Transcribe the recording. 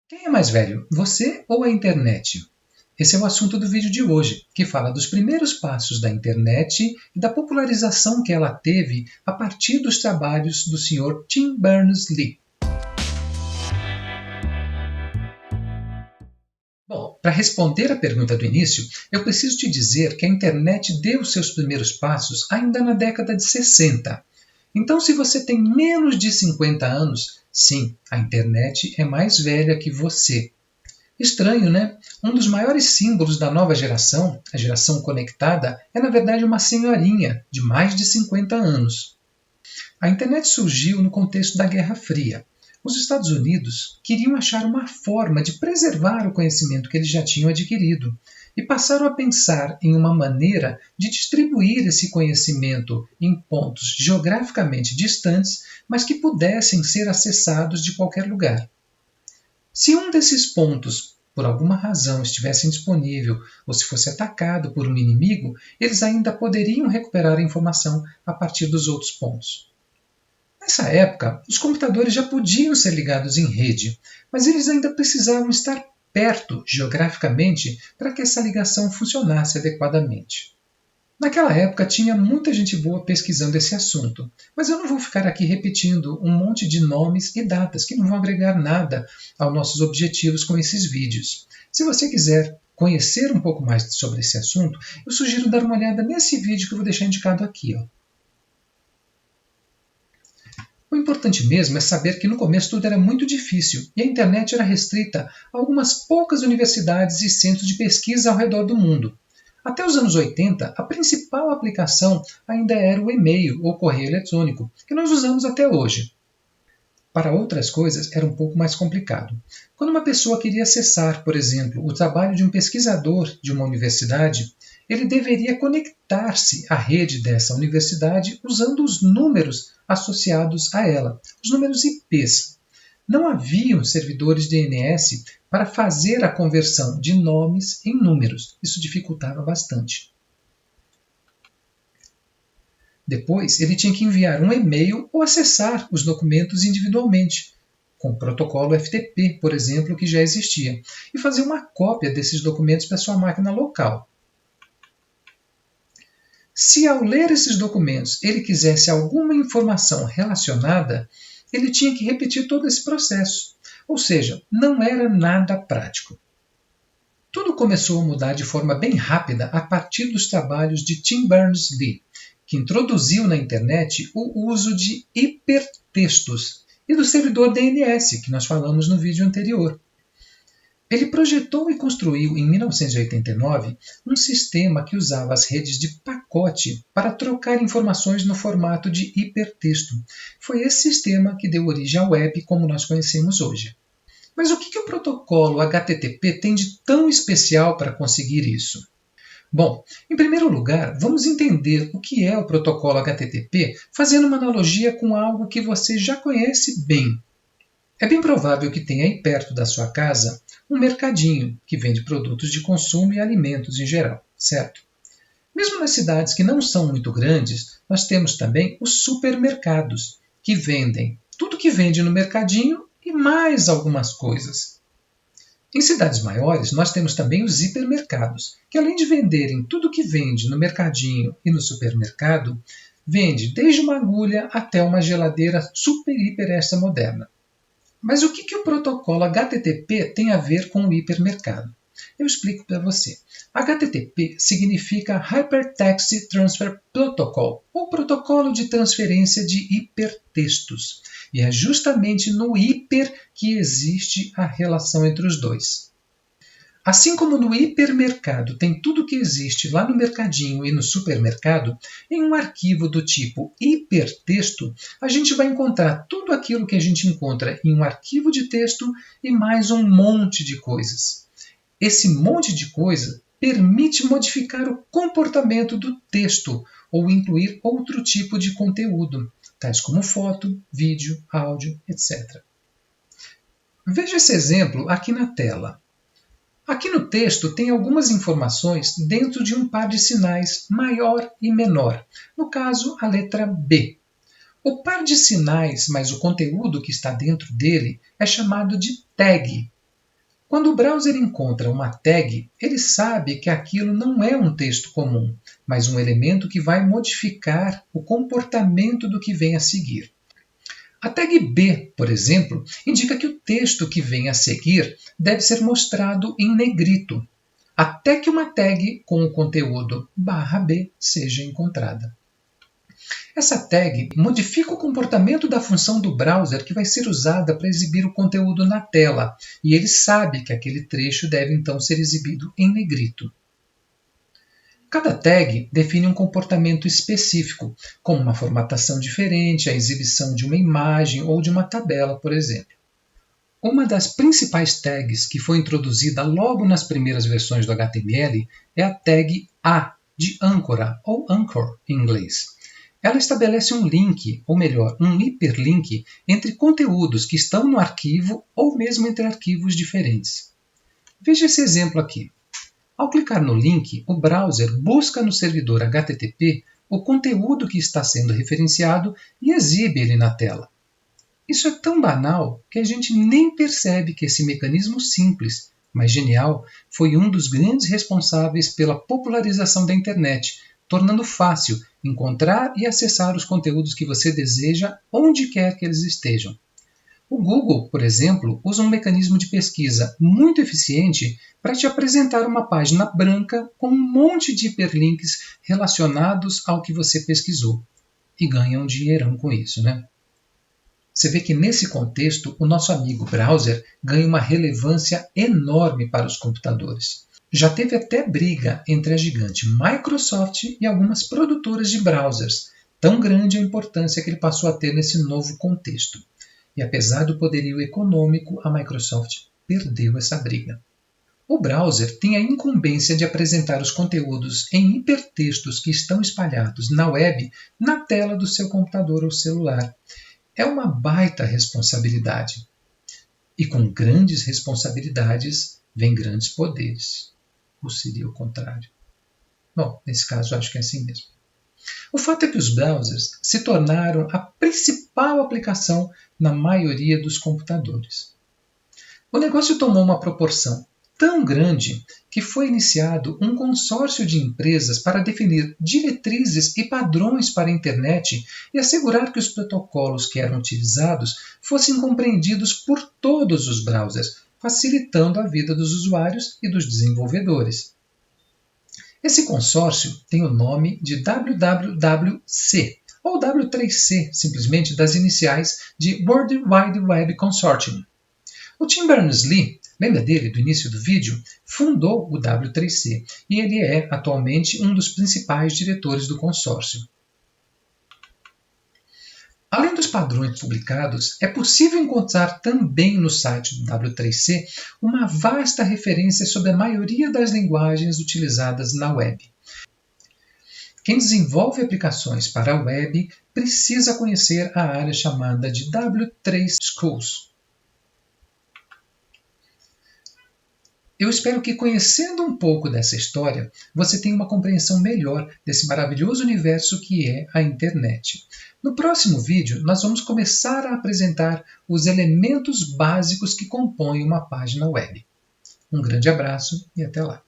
Quem é mais velho, você ou a internet? Esse é o assunto do vídeo de hoje, que fala dos primeiros passos da internet e da popularização que ela teve a partir dos trabalhos do Sr. Tim Berners-Lee. Bom, para responder à pergunta do início, eu preciso te dizer que a internet deu seus primeiros passos ainda na década de 60. Então, se você tem menos de 50 anos, sim, a internet é mais velha que você. Estranho, né? Um dos maiores símbolos da nova geração, a geração conectada, é na verdade uma senhorinha de mais de 50 anos. A internet surgiu no contexto da Guerra Fria. Os Estados Unidos queriam achar uma forma de preservar o conhecimento que eles já tinham adquirido e passaram a pensar em uma maneira de distribuir esse conhecimento em pontos geograficamente distantes, mas que pudessem ser acessados de qualquer lugar. Se um desses pontos, por alguma razão, estivesse indisponível ou se fosse atacado por um inimigo, eles ainda poderiam recuperar a informação a partir dos outros pontos. Nessa época, os computadores já podiam ser ligados em rede, mas eles ainda precisavam estar perto geograficamente para que essa ligação funcionasse adequadamente. Naquela época tinha muita gente boa pesquisando esse assunto, mas eu não vou ficar aqui repetindo um monte de nomes e datas que não vão agregar nada aos nossos objetivos com esses vídeos. Se você quiser conhecer um pouco mais sobre esse assunto, eu sugiro dar uma olhada nesse vídeo que eu vou deixar indicado aqui. O importante mesmo é saber que no começo tudo era muito difícil e a internet era restrita a algumas poucas universidades e centros de pesquisa ao redor do mundo. Até os anos 80, a principal aplicação ainda era o e-mail ou correio eletrônico, que nós usamos até hoje. Para outras coisas era um pouco mais complicado. Quando uma pessoa queria acessar, por exemplo, o trabalho de um pesquisador de uma universidade, ele deveria conectar-se à rede dessa universidade usando os números associados a ela, os números IPs. Não haviam servidores DNS para fazer a conversão de nomes em números. Isso dificultava bastante. Depois, ele tinha que enviar um e-mail ou acessar os documentos individualmente, com o protocolo FTP, por exemplo, que já existia, e fazer uma cópia desses documentos para sua máquina local. Se ao ler esses documentos ele quisesse alguma informação relacionada, ele tinha que repetir todo esse processo. Ou seja, não era nada prático. Tudo começou a mudar de forma bem rápida a partir dos trabalhos de Tim Berners-Lee, que introduziu na internet o uso de hipertextos e do servidor DNS, que nós falamos no vídeo anterior. Ele projetou e construiu em 1989 um sistema que usava as redes de pacote para trocar informações no formato de hipertexto. Foi esse sistema que deu origem à web como nós conhecemos hoje. Mas o que o protocolo HTTP tem de tão especial para conseguir isso? Bom, em primeiro lugar, vamos entender o que é o protocolo HTTP fazendo uma analogia com algo que você já conhece bem. É bem provável que tenha aí perto da sua casa um mercadinho que vende produtos de consumo e alimentos em geral, certo? Mesmo nas cidades que não são muito grandes, nós temos também os supermercados, que vendem tudo que vende no mercadinho e mais algumas coisas. Em cidades maiores, nós temos também os hipermercados, que além de venderem tudo que vende no mercadinho e no supermercado, vende desde uma agulha até uma geladeira super hiper extra moderna. Mas o que o protocolo HTTP tem a ver com o hipermercado? Eu explico para você. HTTP significa Hypertext Transfer Protocol, ou protocolo de transferência de hipertextos. E é justamente no hiper que existe a relação entre os dois. Assim como no hipermercado tem tudo que existe lá no mercadinho e no supermercado, em um arquivo do tipo hipertexto, a gente vai encontrar tudo aquilo que a gente encontra em um arquivo de texto e mais um monte de coisas. Esse monte de coisa permite modificar o comportamento do texto ou incluir outro tipo de conteúdo, tais como foto, vídeo, áudio, etc. Veja esse exemplo aqui na tela. Aqui no texto tem algumas informações dentro de um par de sinais maior e menor, no caso a letra B. O par de sinais mais o conteúdo que está dentro dele é chamado de tag. Quando o browser encontra uma tag, ele sabe que aquilo não é um texto comum, mas um elemento que vai modificar o comportamento do que vem a seguir. A tag B, por exemplo, indica que o texto que vem a seguir deve ser mostrado em negrito, até que uma tag com o conteúdo /B seja encontrada. Essa tag modifica o comportamento da função do browser que vai ser usada para exibir o conteúdo na tela, e ele sabe que aquele trecho deve então ser exibido em negrito. Cada tag define um comportamento específico, como uma formatação diferente, a exibição de uma imagem ou de uma tabela, por exemplo. Uma das principais tags que foi introduzida logo nas primeiras versões do HTML é a tag A, de âncora, ou anchor em inglês. Ela estabelece um link, ou melhor, um hiperlink, entre conteúdos que estão no arquivo ou mesmo entre arquivos diferentes. Veja esse exemplo aqui. Ao clicar no link, o browser busca no servidor HTTP o conteúdo que está sendo referenciado e exibe ele na tela. Isso é tão banal que a gente nem percebe que esse mecanismo simples, mas genial, foi um dos grandes responsáveis pela popularização da internet, tornando fácil encontrar e acessar os conteúdos que você deseja onde quer que eles estejam. O Google, por exemplo, usa um mecanismo de pesquisa muito eficiente para te apresentar uma página branca com um monte de hiperlinks relacionados ao que você pesquisou. E ganha um dinheirão com isso, né? Você vê que nesse contexto o nosso amigo browser ganha uma relevância enorme para os computadores. Já teve até briga entre a gigante Microsoft e algumas produtoras de browsers, tão grande a importância que ele passou a ter nesse novo contexto. E apesar do poderio econômico, a Microsoft perdeu essa briga. O browser tem a incumbência de apresentar os conteúdos em hipertextos que estão espalhados na web na tela do seu computador ou celular. É uma baita responsabilidade. E com grandes responsabilidades vem grandes poderes. Ou seria o contrário? Bom, nesse caso acho que é assim mesmo. O fato é que os browsers se tornaram a principal aplicação na maioria dos computadores. O negócio tomou uma proporção tão grande que foi iniciado um consórcio de empresas para definir diretrizes e padrões para a internet e assegurar que os protocolos que eram utilizados fossem compreendidos por todos os browsers, facilitando a vida dos usuários e dos desenvolvedores. Esse consórcio tem o nome de WWWC, ou W3C, simplesmente das iniciais de World Wide Web Consortium. O Tim Berners-Lee, lembra dele do início do vídeo? Fundou o W3C e ele é atualmente um dos principais diretores do consórcio. Além dos padrões publicados, é possível encontrar também no site do W3C uma vasta referência sobre a maioria das linguagens utilizadas na web. Quem desenvolve aplicações para a web precisa conhecer a área chamada de W3 Schools. Eu espero que, conhecendo um pouco dessa história, você tenha uma compreensão melhor desse maravilhoso universo que é a internet. No próximo vídeo, nós vamos começar a apresentar os elementos básicos que compõem uma página web. Um grande abraço e até lá!